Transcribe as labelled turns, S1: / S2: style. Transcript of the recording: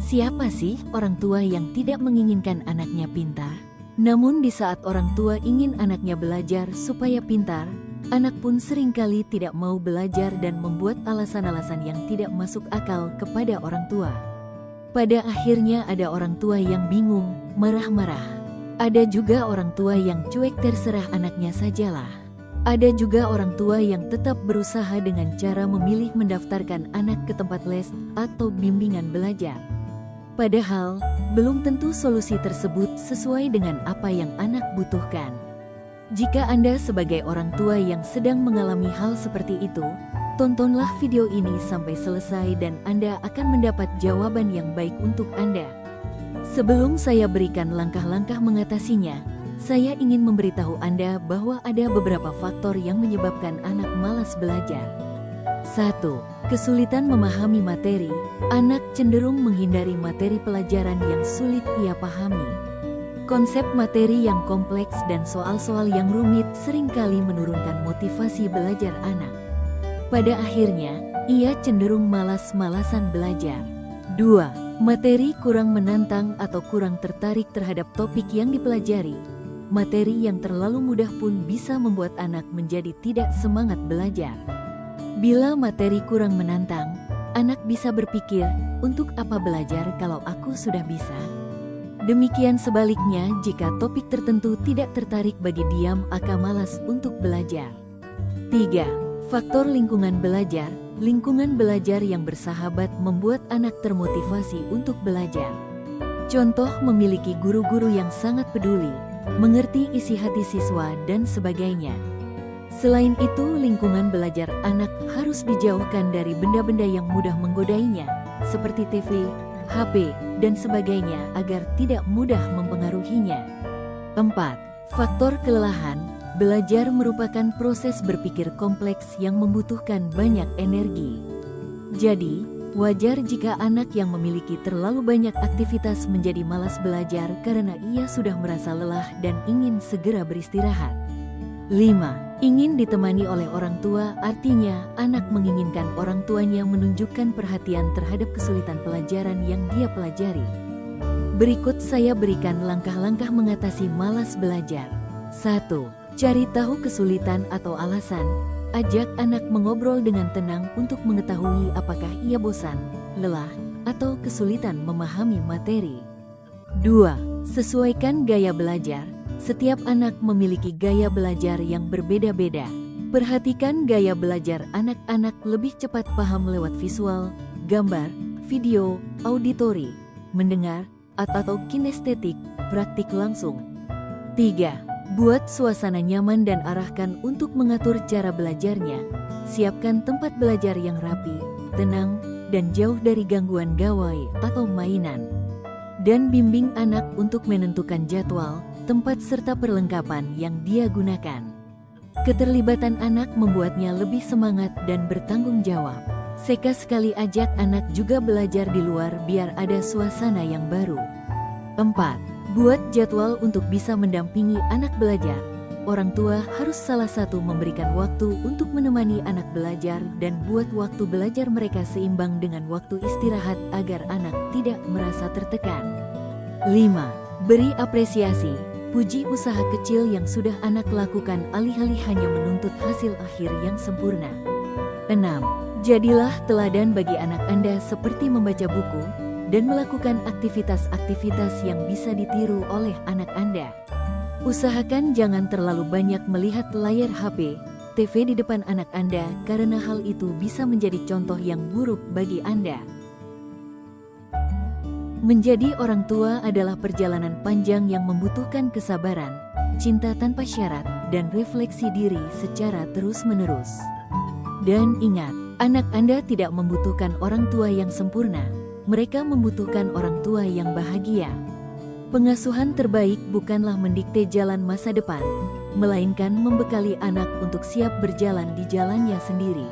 S1: Siapa sih orang tua yang tidak menginginkan anaknya pintar? Namun di saat orang tua ingin anaknya belajar supaya pintar, anak pun seringkali tidak mau belajar dan membuat alasan-alasan yang tidak masuk akal kepada orang tua. Pada akhirnya ada orang tua yang bingung, marah-marah. Ada juga orang tua yang cuek terserah anaknya sajalah. Ada juga orang tua yang tetap berusaha dengan cara memilih mendaftarkan anak ke tempat les atau bimbingan belajar. Padahal, belum tentu solusi tersebut sesuai dengan apa yang anak butuhkan. Jika Anda sebagai orang tua yang sedang mengalami hal seperti itu, tontonlah video ini sampai selesai dan Anda akan mendapat jawaban yang baik untuk Anda. Sebelum saya berikan langkah-langkah mengatasinya, saya ingin memberitahu Anda bahwa ada beberapa faktor yang menyebabkan anak malas belajar. 1. Kesulitan memahami materi. Anak cenderung menghindari materi pelajaran yang sulit ia pahami. Konsep materi yang kompleks dan soal-soal yang rumit seringkali menurunkan motivasi belajar anak. Pada akhirnya, ia cenderung malas-malasan belajar. 2. Materi kurang menantang atau kurang tertarik terhadap topik yang dipelajari. Materi yang terlalu mudah pun bisa membuat anak menjadi tidak semangat belajar. Bila materi kurang menantang, anak bisa berpikir, untuk apa belajar kalau aku sudah bisa? Demikian sebaliknya jika topik tertentu tidak tertarik bagi diam akan malas untuk belajar. 3. Faktor lingkungan belajar. Lingkungan belajar yang bersahabat membuat anak termotivasi untuk belajar. Contoh memiliki guru-guru yang sangat peduli, mengerti isi hati siswa dan sebagainya. Selain itu, lingkungan belajar anak harus dijauhkan dari benda-benda yang mudah menggodainya, seperti TV, HP, dan sebagainya agar tidak mudah mempengaruhinya. 4. Faktor kelelahan. Belajar merupakan proses berpikir kompleks yang membutuhkan banyak energi. Jadi, wajar jika anak yang memiliki terlalu banyak aktivitas menjadi malas belajar karena ia sudah merasa lelah dan ingin segera beristirahat. 5. Ingin ditemani oleh orang tua, artinya anak menginginkan orang tuanya menunjukkan perhatian terhadap kesulitan pelajaran yang dia pelajari. Berikut saya berikan langkah-langkah mengatasi malas belajar. 1. Cari tahu kesulitan atau alasan. Ajak anak mengobrol dengan tenang untuk mengetahui apakah ia bosan, lelah, atau kesulitan memahami materi. 2. Sesuaikan gaya belajar. Setiap anak memiliki gaya belajar yang berbeda-beda. Perhatikan gaya belajar anak-anak lebih cepat paham lewat visual, gambar, video, auditori, mendengar, atau kinestetik, praktik langsung. 3. Buat suasana nyaman dan arahkan untuk mengatur cara belajarnya. Siapkan tempat belajar yang rapi, tenang, dan jauh dari gangguan gawai atau mainan. Dan bimbing anak untuk menentukan jadwal, tempat serta perlengkapan yang dia gunakan. Keterlibatan anak membuatnya lebih semangat dan bertanggung jawab. Sekali ajak anak juga belajar di luar biar ada suasana yang baru. 4. Buat jadwal untuk bisa mendampingi anak belajar. Orang tua harus salah satu memberikan waktu untuk menemani anak belajar dan buat waktu belajar mereka seimbang dengan waktu istirahat agar anak tidak merasa tertekan. 5. Beri apresiasi. Puji usaha kecil yang sudah anak lakukan alih-alih hanya menuntut hasil akhir yang sempurna. 6. Jadilah teladan bagi anak Anda seperti membaca buku dan melakukan aktivitas-aktivitas yang bisa ditiru oleh anak Anda. Usahakan jangan terlalu banyak melihat layar HP, TV di depan anak Anda karena hal itu bisa menjadi contoh yang buruk bagi Anda. Menjadi orang tua adalah perjalanan panjang yang membutuhkan kesabaran, cinta tanpa syarat, dan refleksi diri secara terus-menerus. Dan ingat, anak Anda tidak membutuhkan orang tua yang sempurna. Mereka membutuhkan orang tua yang bahagia. Pengasuhan terbaik bukanlah mendikte jalan masa depan, melainkan membekali anak untuk siap berjalan di jalannya sendiri.